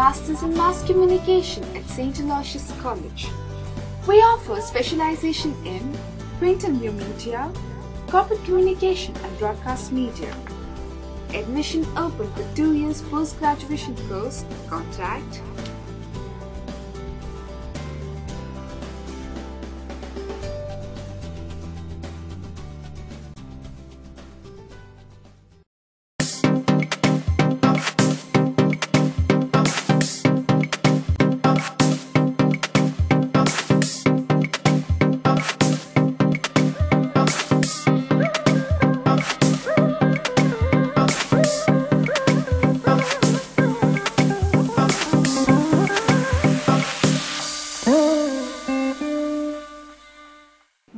Masters in Mass Communication at St. Aloysius College. We offer specialization in print and new media, corporate communication and broadcast media. Admission open for 2 years post-graduation course. Contact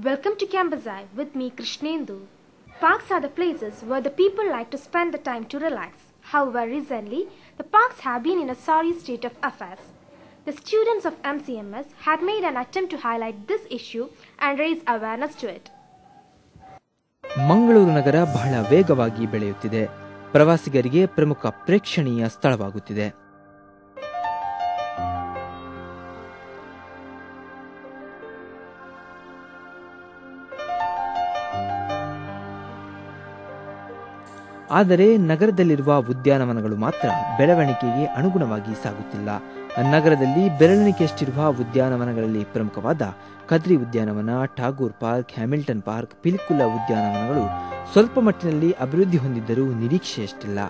Welcome to Campus Eye with me Krishnendu. Parks are the places where the people like to spend the time to relax. However, recently, the parks have been in a sorry state of affairs. The students of MCMS had made an attempt to highlight this issue and raise awareness to it. Mangaluru ನಗರ ಬಹಳ ವೇಗವಾಗಿ ಬೆಳೆಯುತ್ತಿದೆ. ಪ್ರವಾಸಿಗರಿಗೆ ಪ್ರಮುಖ ಪ್ರೇಕ್ಷಣೀಯ ಸ್ಥಳವಾಗುತ್ತಿದೆ. ಆದರೆ ನಗರದಲ್ಲಿರುವ ಉದ್ಯಾನವನಗಳು ಮಾತ್ರ ಬೆಳವಣಿಗೆಗೆ ಅನುಗುಣವಾಗಿ ಸಾಗುತ್ತಿಲ್ಲ. ನಗರದಲ್ಲಿ ಬೆರಳೆಣಿಕೆಯಷ್ಟಿರುವ ಉದ್ಯಾನವನಗಳಲ್ಲಿ ಪ್ರಮುಖವಾದ ಕದ್ರಿ ಉದ್ಯಾನವನ, Tagore park, Hamilton park, Pilikula ಉದ್ಯಾನವನಗಳು ಸ್ವಲ್ಪ ಮಟ್ಟಿನಲ್ಲಿ ಅಭಿವೃದ್ಧಿ ಹೊಂದಿದ್ದರೂ ನಿರೀಕ್ಷೆಯಷ್ಟಿಲ್ಲ.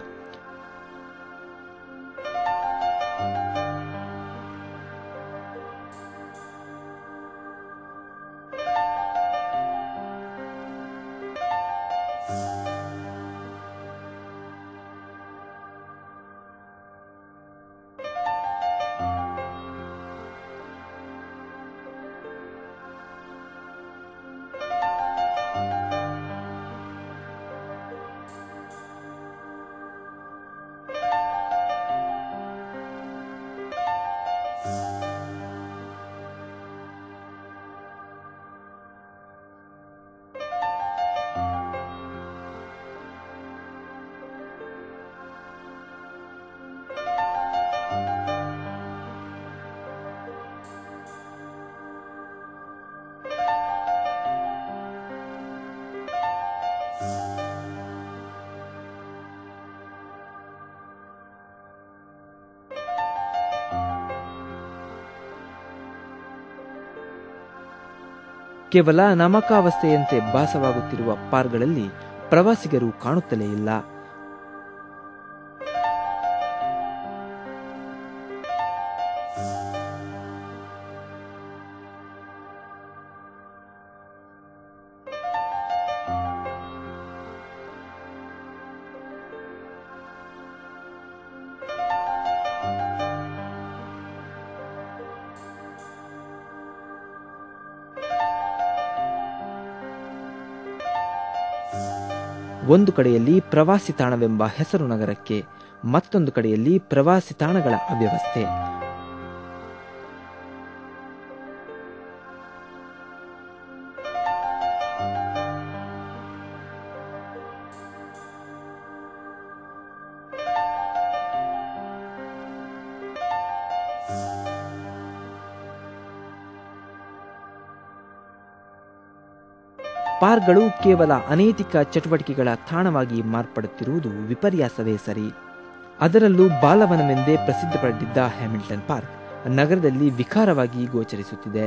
ಕೇವಲ ನಾಮಕಾವಸ್ಥೆಯಂತೆ ಭಾಸವಾಗುತ್ತಿರುವ ಪಾರ್ಕ್ಗಳಲ್ಲಿ ಪ್ರವಾಸಿಗರು ಕಾಣುತ್ತಲೇ ಇಲ್ಲ. ಒಂದು ಕಡೆಯಲ್ಲಿ ಪ್ರವಾಸಿ ತಾಣವೆಂಬ ಹೆಸರು ನಗರಕ್ಕೆ, ಮತ್ತೊಂದು ಕಡೆಯಲ್ಲಿ ಪ್ರವಾಸಿ ತಾಣಗಳ ಅವ್ಯವಸ್ಥೆ. ಪಾರ್ಕ್ಗಳು ಕೇವಲ ಅನೈತಿಕ ಚಟುವಟಿಕೆಗಳ ತಾಣವಾಗಿ ಮಾರ್ಪಡುತ್ತಿರುವುದು ವಿಪರ್ಯಾಸವೇ ಸರಿ. ಅದರಲ್ಲೂ ಬಾಲವನವೆಂದೇ ಪ್ರಸಿದ್ಧ ಪಡೆದಿದ್ದ ಹ್ಯಾಮಿಲ್ಟನ್ ಪಾರ್ಕ್ ನಗರದಲ್ಲಿ ವಿಕಾರವಾಗಿ ಗೋಚರಿಸುತ್ತಿದೆ.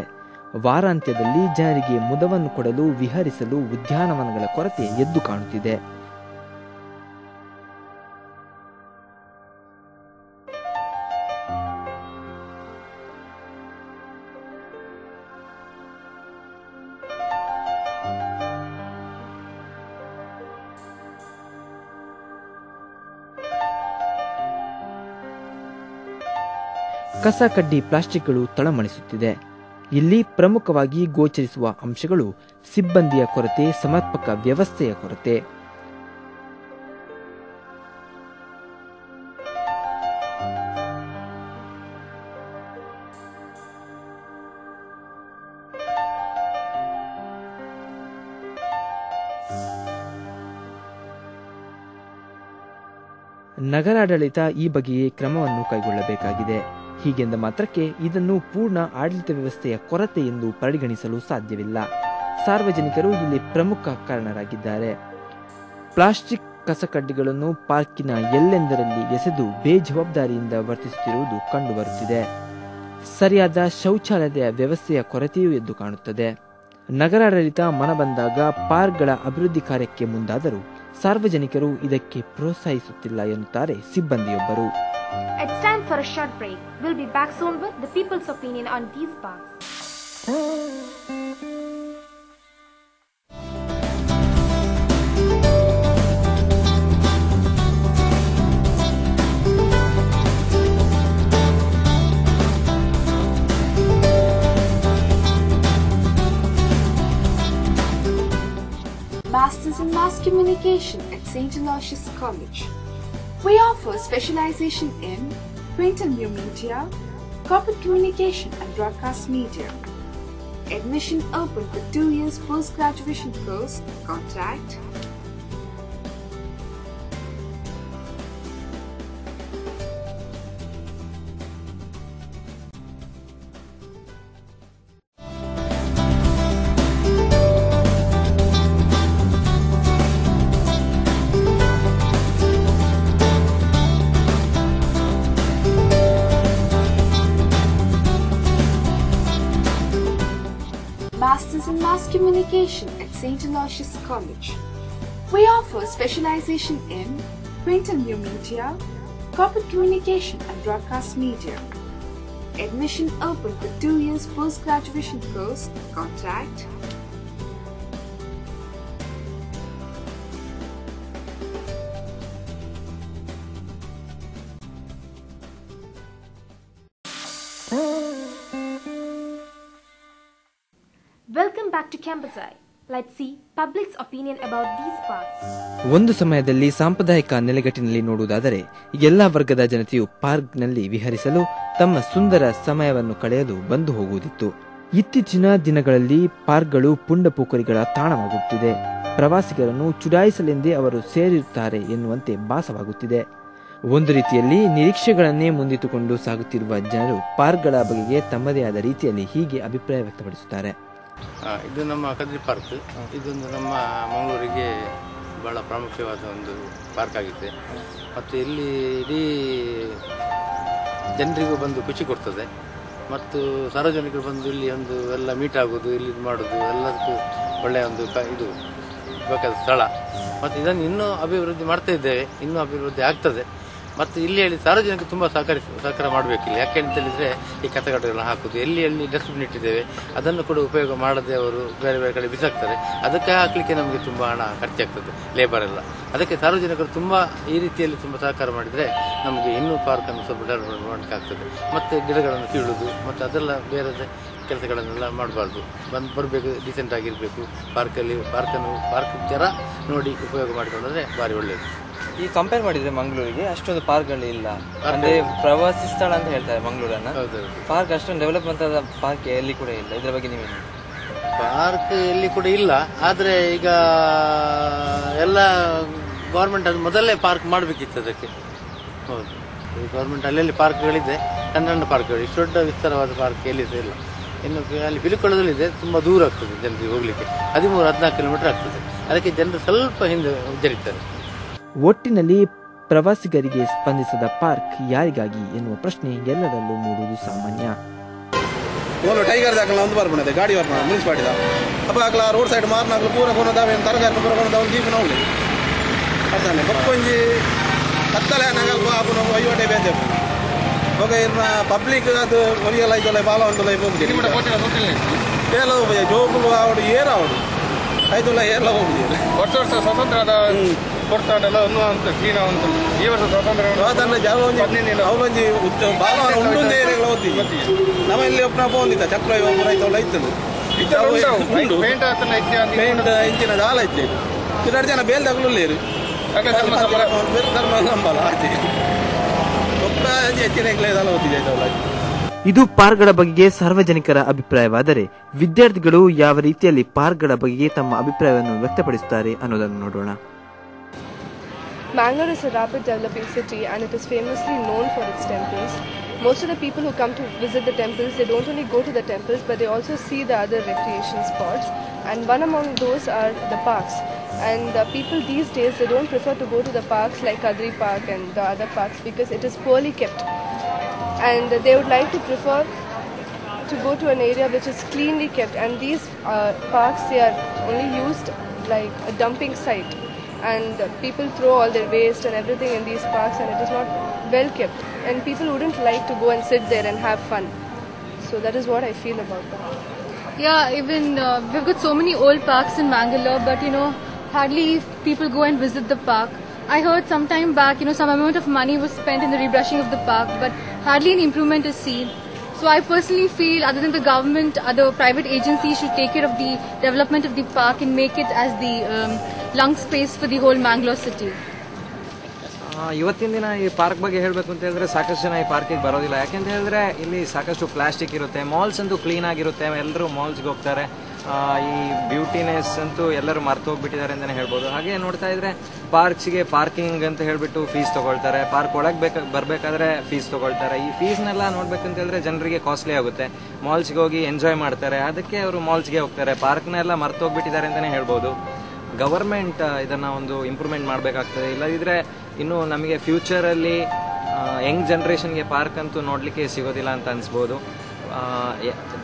ವಾರಾಂತ್ಯದಲ್ಲಿ ಜನರಿಗೆ ಮುದವನ್ನು ಕೊಡಲು ವಿಹರಿಸಲು ಉದ್ಯಾನವನಗಳ ಕೊರತೆ ಎದ್ದು ಕಾಣುತ್ತಿದೆ. ಕಸ ಕಡ್ಡಿ ಪ್ಲಾಸ್ಟಿಕ್ಗಳು ತಳಮಳಿಸುತ್ತಿದೆ. ಇಲ್ಲಿ ಪ್ರಮುಖವಾಗಿ ಗೋಚರಿಸುವ ಅಂಶಗಳು ಸಿಬ್ಬಂದಿಯ ಕೊರತೆ, ಸಮರ್ಪಕ ವ್ಯವಸ್ಥೆಯ ಕೊರತೆ. ನಗರಾಡಳಿತ ಈ ಬಗೆಯೇ ಕ್ರಮವನ್ನು ಕೈಗೊಳ್ಳಬೇಕಾಗಿದೆ. ಹೀಗೆಂದ ಮಾತ್ರಕ್ಕೆ ಇದನ್ನು ಪೂರ್ಣ ಆಡಳಿತ ವ್ಯವಸ್ಥೆಯ ಕೊರತೆ ಎಂದು ಪರಿಗಣಿಸಲು ಸಾಧ್ಯವಿಲ್ಲ. ಸಾರ್ವಜನಿಕರು ಇಲ್ಲಿ ಪ್ರಮುಖ ಕಾರಣರಾಗಿದ್ದಾರೆ. ಪ್ಲಾಸ್ಟಿಕ್ ಕಸಕಡ್ಡಿಗಳನ್ನು ಪಾರ್ಕಿನ ಎಲ್ಲೆಂದರಲ್ಲಿ ಎಸೆದು ಬೇಜವಾಬ್ದಾರಿಯಿಂದ ವರ್ತಿಸುತ್ತಿರುವುದು ಕಂಡುಬರುತ್ತಿದೆ. ಸರಿಯಾದ ಶೌಚಾಲಯದ ವ್ಯವಸ್ಥೆಯ ಕೊರತೆಯೂ ಎದ್ದು ಕಾಣುತ್ತದೆ. ನಗರಾಡಳಿತ ಮನಬಂದಾಗ ಪಾರ್ಕ್ಗಳ ಅಭಿವೃದ್ಧಿ ಕಾರ್ಯಕ್ಕೆ ಮುಂದಾದರೂ ಸಾರ್ವಜನಿಕರು ಇದಕ್ಕೆ ಪ್ರೋತ್ಸಾಹಿಸುತ್ತಿಲ್ಲ ಎನ್ನುತ್ತಾರೆ ಸಿಬ್ಬಂದಿಯೊಬ್ಬರು. It's time for a short break. We'll be back soon with the people's opinion on these parks. Masters in Mass Communication at St. Aloysius College. We offer specialization in print and new media, corporate communication and broadcast media. Admission open for 2 years post-graduation course. Contact Masters in Mass Communication at St. Aloysius College. We offer specialization in print and new media, corporate communication and broadcast media. Admission open for 2 years post-graduation course. Contact Welcome back to Cambazai. Let's see public's opinion about these parks. ಒಂದು ಸಮಯದಲ್ಲಿ ಸಾಂಪ್ರದಾಯಿಕ ನೆಲೆಗಟ್ಟಿನಲ್ಲಿ ನೋಡುವುದಾದರೆ ಎಲ್ಲಾ ವರ್ಗದ ಜನತೆಯು ಪಾರ್ಕ್ನಲ್ಲಿ ವಿಹರಿಸಲು ತಮ್ಮ ಸುಂದರ ಸಮಯವನ್ನು ಕಳೆಯಲು ಬಂದು ಹೋಗುವುದಿತ್ತು. ಇತ್ತೀಚಿನ ದಿನಗಳಲ್ಲಿ ಪಾರ್ಕ್ಗಳು ಪುಂಡಪೋಖರಿಗಳ ತಾಣವಾಗುತ್ತಿದೆ. ಪ್ರವಾಸಿಗರನ್ನು ಚುಡಾಯಿಸಲೆಂದೇ ಅವರು ಸೇರಿರುತ್ತಾರೆ ಎನ್ನುವಂತೆ ಭಾಸವಾಗುತ್ತಿದೆ. ಒಂದು ರೀತಿಯಲ್ಲಿ ನಿರೀಕ್ಷೆಗಳನ್ನೇ ಮುಂದಿಟ್ಟುಕೊಂಡು ಸಾಗುತ್ತಿರುವ ಜನರು ಪಾರ್ಕ್ಗಳ ಬಗೆಗೆ ತಮ್ಮದೇ ಆದ ರೀತಿಯಲ್ಲಿ ಹೀಗೆ ಅಭಿಪ್ರಾಯ ವ್ಯಕ್ತಪಡಿಸುತ್ತಾರೆ. ಇದು ನಮ್ಮ ಕದ್ರಿ ಪಾರ್ಕ್. ಇದೊಂದು ನಮ್ಮ ಮಂಗಳೂರಿಗೆ ಬಹಳ ಪ್ರಾಮುಖ್ಯವಾದ ಒಂದು ಪಾರ್ಕ್ ಆಗಿದೆ. ಮತ್ತು ಇಲ್ಲಿ ಇಡೀ ಜನರಿಗೂ ಬಂದು ಖುಷಿ ಕೊಡ್ತದೆ. ಮತ್ತು ಸಾರ್ವಜನಿಕರು ಬಂದು ಇಲ್ಲಿ ಒಂದು ಎಲ್ಲ ಮೀಟ್ ಆಗೋದು, ಇಲ್ಲಿ ಮಾಡೋದು ಎಲ್ಲದಕ್ಕೂ ಒಳ್ಳೆಯ ಒಂದು ಇದು ಬೇಕಾದ ಸ್ಥಳ. ಮತ್ತು ಇದನ್ನು ಇನ್ನೂ ಅಭಿವೃದ್ಧಿ ಮಾಡ್ತಾ ಇದ್ದೇವೆ, ಇನ್ನೂ ಅಭಿವೃದ್ಧಿ ಆಗ್ತದೆ. ಮತ್ತು ಇಲ್ಲಿ ಹೇಳಿ ಸಾರ್ವಜನಿಕರು ತುಂಬ ಸಹಕಾರ ಮಾಡಬೇಕಿಲ್ಲ. ಯಾಕೆ ಅಂತ ಹೇಳಿದರೆ ಈ ಕಸಗಡ್ಡೆಗಳನ್ನ ಹಾಕೋದು, ಎಲ್ಲಿ ಡಸ್ಟ್ಬಿನ್ ಇಟ್ಟಿದ್ದೇವೆ ಅದನ್ನು ಕೂಡ ಉಪಯೋಗ ಮಾಡದೆ ಅವರು ಬೇರೆ ಬೇರೆ ಕಡೆ ಬಿಸಾಕ್ತಾರೆ. ಅದಕ್ಕೆ ಹಾಕಲಿಕ್ಕೆ ನಮಗೆ ತುಂಬ ಹಣ ಖರ್ಚಾಗ್ತದೆ, ಲೇಬರ್ ಎಲ್ಲ. ಅದಕ್ಕೆ ಸಾರ್ವಜನಿಕರು ತುಂಬ ಈ ರೀತಿಯಲ್ಲಿ ತುಂಬ ಸಹಕಾರ ಮಾಡಿದರೆ ನಮಗೆ ಇನ್ನೂ ಪಾರ್ಕನ್ನು ಸ್ವಲ್ಪ ಡೆವಲಪ್ಮೆಂಟ್ ಮಾಡಲಿಕ್ಕಾಗ್ತದೆ. ಮತ್ತು ಗಿಡಗಳನ್ನು ಕೀಳುವುದು ಮತ್ತು ಅದೆಲ್ಲ ಬೇರೆ ಕೆಲಸಗಳನ್ನೆಲ್ಲ ಮಾಡಬಾರ್ದು. ಬರಬೇಕು, ಡೀಸೆಂಟ್ ಆಗಿರಬೇಕು. ಪಾರ್ಕ್ ಥರ ನೋಡಿ ಉಪಯೋಗ ಮಾಡಿಕೊಂಡ್ರೆ ಭಾರಿ ಒಳ್ಳೆಯದು. ಈ ಕಂಪೇರ್ ಮಾಡಿದ್ರೆ ಮಂಗಳೂರಿಗೆ ಅಷ್ಟೊಂದು ಪಾರ್ಕ್ಗಳು ಇಲ್ಲ. ಅಂದ್ರೆ ಪ್ರವಾಸಿ ಸ್ಥಳ ಅಂತ ಹೇಳ್ತಾರೆ ಮಂಗಳೂರನ್ನ. ಪಾರ್ಕ್ ಅಷ್ಟೊಂದು ಡೆವಲಪ್ಮೆಂಟ್ ಆದ ಪಾರ್ಕ್ ಎಲ್ಲಿ ಕೂಡ ಇಲ್ಲ. ಇದ್ರ ಬಗ್ಗೆ ನೀವೇನು? ಪಾರ್ಕ್ ಎಲ್ಲಿ ಕೂಡ ಇಲ್ಲ. ಆದ್ರೆ ಈಗ ಎಲ್ಲ ಗೌರ್ಮೆಂಟ್ ಅದು ಮೊದಲೇ ಪಾರ್ಕ್ ಮಾಡಬೇಕಿತ್ತು ಅದಕ್ಕೆ. ಹೌದು, ಗೌರ್ಮೆಂಟ್ ಅಲ್ಲೆಲ್ಲಿ ಪಾರ್ಕ್ಗಳಿದೆ, ಸಣ್ಣ ಪಾರ್ಕ್ಗಳು. ಇಷ್ಟು ದೊಡ್ಡ ವಿಸ್ತಾರವಾದ ಪಾರ್ಕ್ ಎಲ್ಲಿ ಸಹ ಇಲ್ಲ. ಇನ್ನು ಅಲ್ಲಿ ಬಿಲಿಕೊಳ್ಳದಲ್ಲಿದೆ, ತುಂಬ ದೂರ ಆಗ್ತದೆ ಜನರಿಗೆ ಹೋಗ್ಲಿಕ್ಕೆ. 13-14 ಕಿಲೋಮೀಟರ್ ಆಗ್ತದೆ. ಅದಕ್ಕೆ ಜನರು ಸ್ವಲ್ಪ ಹಿಂದೆ ಜರಿತಾರೆ. ಒಟ್ಟಿನಲ್ಲಿ ಪ್ರವಾಸಿಗರಿಗೆ ಸ್ಪಂದಿಸದ ಪಾರ್ಕ್ ಯಾರಿಗಾಗಿ ಎನ್ನುವ ಪ್ರಶ್ನೆ ಎಲ್ಲರಲ್ಲೂ ಮೂಡುವುದು ಸಾಮಾನ್ಯ. ಟೈಗರ್ ಒಂದು ಬರ್ಬಂದಿದೆ ಗಾಡಿ ಬರ್ಬ ಮುನ್ಸಿಪಾಲಿಟಿ ಅಪ್ಪ ಆಗ್ಲ ರೋಡ್ ಸೈಡ್ ಮಾರ್ನಾಗ್ಲು ಪೂರ ಕೊನದಾವೆ ತರಕಾರಿ ಪೂರ ಕೊನದ ಒಂದು ಜೀಪ್ ನೋಡ್ಲಿ ಅರ್ಥಾನೆ ಬಕ್ಕೊಂಜಿ ಕತ್ತಲೆ ನಂಗಲ್ಪ ಆಪು ನಾವು ಐವಟೆ ಬೇಂದೆ ಹೋಗ ಇನ್ನ ಪಬ್ಲಿಕ್ ಅದು ಒರಿಯಲ್ಲ ಇದಲ್ಲ ಬಾಲ ಒಂದಲ್ಲ ಹೋಗ್ತೀವಿ ಏಲ ಜೋಬುಲು ಆವಡು ಏರ ಆವಡು ಐದಲ್ಲ ಏರ್ಲ ಹೋಗ್ತೀವಿ. ವರ್ಷ ಸ್ವತಂತ್ರದ ಕೊಡ್ತಾಡಲ್ಲ ಅನ್ನೋ ಅಂತ ಚೀನಾ ಅಂತ ಈ ವರ್ಷ ಸ್ವಾತಂತ್ರ್ಯ ಅವಲೊಂಜಿ ಬಾಲ ಉಂಟೊಂದೇ ಏರಿಯಾಗಳು ಓದ್ತೀವಿ. ನಮ್ಮ ಇಲ್ಲಿ ಒಬ್ಬನ ಬಂದಿದ್ದ ಚಕ್ರ ರೈತಲ್ಲ ಇತ್ತದು ಪೇಂಟ್ ಇಂಚಿನ ದಾಲ ಐತೆ ಎರಡು ಜನ ಬೇಲ್ದಾಗಲೂ ಇರು ಧರ್ಮ ನಂಬಲ್ಲ ಆಚೆ ಒಬ್ಬ ಹೆಚ್ಚಿನ ಇದೆಲ್ಲ ಓದಿದೆ ಐತವಲ್ಲ. ಇದು ಪಾರ್ಕ್ಗಳ ಬಗೆಗೆ ಸಾರ್ವಜನಿಕರ ಅಭಿಪ್ರಾಯವಾದರೆ ವಿದ್ಯಾರ್ಥಿಗಳು ಯಾವ ರೀತಿಯಲ್ಲಿ ಪಾರ್ಕ್ಗಳ ಬಗೆಗೆ ತಮ್ಮ ಅಭಿಪ್ರಾಯವನ್ನು ವ್ಯಕ್ತಪಡಿಸುತ್ತಾರೆ ಅನ್ನೋದನ್ನು ನೋಡೋಣ. Mangalore is a rapid developing city and it is famously known for its temples. Most of the people who come to visit the temples, they don't only go to the temples but they also see the other recreation spots, and one among those are the parks. And the people these days, they don't prefer to go to the parks like Kadri Park and the other parks because it is poorly kept, and they would like to prefer to go to an area which is cleanly kept. And these parks, they are only used like a dumping site, and people throw all their waste and everything in these parks, and it is not well kept, and people wouldn't like to go and sit there and have fun. So that is what I feel about that. Yeah, even we've got so many old parks in Mangalore, but hardly people go and visit the park. I heard some time back, some amount of money was spent in the rebrushing of the park, but hardly an improvement is seen. So I personally feel, other than the government, other private agencies should take care of the development of the park and make it as the lung space for the whole Mangalore city. ಇವತ್ತಿನ ದಿನ ಈ park ಬಗ್ಗೆ ಹೇಳಬೇಕು ಅಂತ ಹೇಳಿದ್ರೆ ಸಾಕಷ್ಟು ಜನ ಈ ಪಾರ್ಕಿಗೆ ಬರೋದಿಲ್ಲ. ಯಾಕೆಂತ ಹೇಳಿದ್ರೆ ಇಲ್ಲಿ ಸಾಕಷ್ಟು ಪ್ಲಾಸ್ಟಿಕ್ ಇರುತ್ತೆ, ಮಾಲ್ಸ್ ಅಂತೂ ಕ್ಲೀನ್ ಆಗಿರುತ್ತೆ, ಎಲ್ಲರೂ ಮಾಲ್ಸ್ಗೆ ಹೋಗ್ತಾರೆ. ಈ ಬ್ಯೂಟಿನೆಸ್ ಅಂತೂ ಎಲ್ಲರೂ ಮರ್ತು ಹೋಗ್ಬಿಟ್ಟಿದ್ದಾರೆ ಅಂತಲೇ ಹೇಳ್ಬೋದು. ಹಾಗೆ ನೋಡ್ತಾ ಇದ್ರೆ ಪಾರ್ಕ್ಸ್ಗೆ ಪಾರ್ಕಿಂಗ್ ಅಂತ ಹೇಳ್ಬಿಟ್ಟು ಫೀಸ್ ತಗೊಳ್ತಾರೆ, ಪಾರ್ಕ್ ಒಳಗೆ ಬರಬೇಕಾದ್ರೆ ಫೀಸ್ ತಗೊಳ್ತಾರೆ. ಈ ಫೀಸ್ನೆಲ್ಲ ನೋಡ್ಬೇಕಂತ ಹೇಳಿದ್ರೆ ಜನರಿಗೆ ಕಾಸ್ಟ್ಲಿ ಆಗುತ್ತೆ. ಮಾಲ್ಸ್ಗೆ ಹೋಗಿ ಎಂಜಾಯ್ ಮಾಡ್ತಾರೆ, ಅದಕ್ಕೆ ಅವರು ಮಾಲ್ಸ್ಗೆ ಹೋಗ್ತಾರೆ. ಪಾರ್ಕ್ನೆಲ್ಲ ಮರ್ತು ಹೋಗ್ಬಿಟ್ಟಿದ್ದಾರೆ ಅಂತಲೇ ಹೇಳ್ಬೋದು. ಗವರ್ಮೆಂಟ್ ಇದನ್ನ ಒಂದು ಇಂಪ್ರೂವ್ಮೆಂಟ್ ಮಾಡಬೇಕಾಗ್ತದೆ. ಇಲ್ಲದಿದ್ರೆ ಇನ್ನು ನಮಗೆ ಫ್ಯೂಚರಲ್ಲಿ ಯಂಗ್ ಜನ್ರೇಷನ್ಗೆ ಪಾರ್ಕ್ ಅಂತೂ ನೋಡಲಿಕ್ಕೆ ಸಿಗೋದಿಲ್ಲ ಅಂತ ಅನಿಸ್ಬೋದು.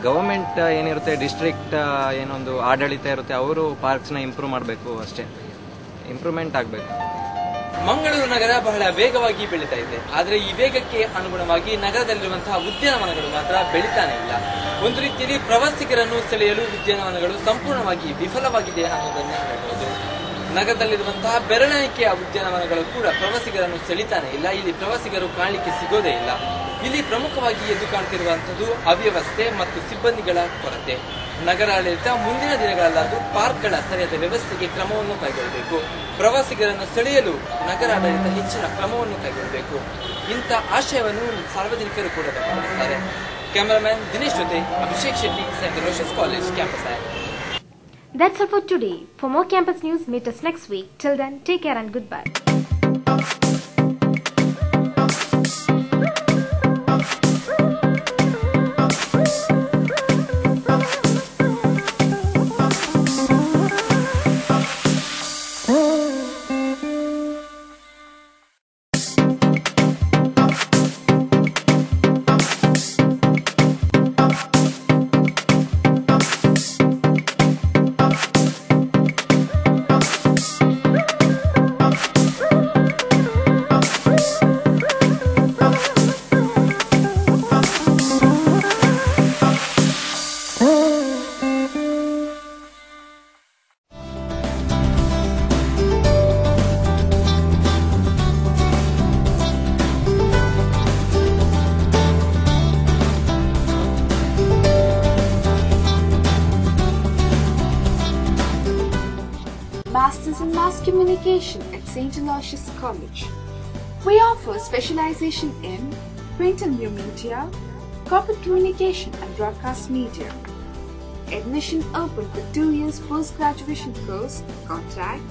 ಗವರ್ಮೆಂಟ್ ಏನಿರುತ್ತೆ, ಡಿಸ್ಟ್ರಿಕ್ಟ್ ಏನೊಂದು ಆಡಳಿತ ಇರುತ್ತೆ, ಅವರು ಪಾರ್ಕ್ಸ್ನ ಇಂಪ್ರೂವ್ ಮಾಡಬೇಕು, ಅಷ್ಟೇ ಇಂಪ್ರೂವ್ಮೆಂಟ್ ಆಗಬೇಕು. ಮಂಗಳೂರು ನಗರ ಬಹಳ ವೇಗವಾಗಿ ಬೆಳೀತಾ ಇದೆ. ಆದರೆ ಈ ವೇಗಕ್ಕೆ ಅನುಗುಣವಾಗಿ ನಗರದಲ್ಲಿರುವಂತಹ ಉದ್ಯಾನವನಗಳು ಮಾತ್ರ ಬೆಳೀತಾನೆ ಇಲ್ಲ. ಒಂದು ರೀತಿಯಲ್ಲಿ ಪ್ರವಾಸಿಗರನ್ನು ಸೆಳೆಯಲು ಉದ್ಯಾನವನಗಳು ಸಂಪೂರ್ಣವಾಗಿ ವಿಫಲವಾಗಿದೆ ಅನ್ನೋದನ್ನೇ ಹೇಳಬಹುದು. ನಗರದಲ್ಲಿರುವಂತಹ ಬೆರಳೆಣಿಕೆಯ ಉದ್ಯಾನವನಗಳು ಕೂಡ ಪ್ರವಾಸಿಗರನ್ನು ಸೆಳೀತಾನೆ ಇಲ್ಲ. ಇಲ್ಲಿ ಪ್ರವಾಸಿಗರು ಕಾಣಲಿಕ್ಕೆ ಸಿಗೋದೇ ಇಲ್ಲ. ಇಲ್ಲಿ ಪ್ರಮುಖವಾಗಿ ಎದ್ದು ಕಾಣ್ತಿರುವಂತದ್ದು ಅವ್ಯವಸ್ಥೆ ಮತ್ತು ಸಿಬ್ಬಂದಿಗಳ ಕೊರತೆ. ನಗರಾಡಳಿತ ಮುಂದಿನ ದಿನಗಳಲ್ಲಾದರೂ ಪಾರ್ಕ್ಗಳ ಸರಿಯಾದ ವ್ಯವಸ್ಥೆಗೆ ಕ್ರಮವನ್ನು ಕೈಗೊಳ್ಳಬೇಕು. ಪ್ರವಾಸಿಗರನ್ನು ಸೆಳೆಯಲು ನಗರಾಡಳಿತ ಹೆಚ್ಚಿನ ಕ್ರಮವನ್ನು ಕೈಗೊಳ್ಳಬೇಕು. ಇಂಥ ಆಶಯವನ್ನು ಸಾರ್ವಜನಿಕರು ಕೂಡ ವ್ಯಕ್ತಪಡಿಸುತ್ತಾರೆ. ಕ್ಯಾಮರಾಮನ್ ದಿನೇಶ್ ಜೊತೆ Abhishek Shetty, Saint Aloysius college, campus. That's all for today. For more campus news, meet us next week. Till then, take care and goodbye. Masters in Mass Communication at St. Aloysius College. We offer specialization in print and new media, corporate communication and broadcast media. Admission open for 2 years post-graduation course. Contact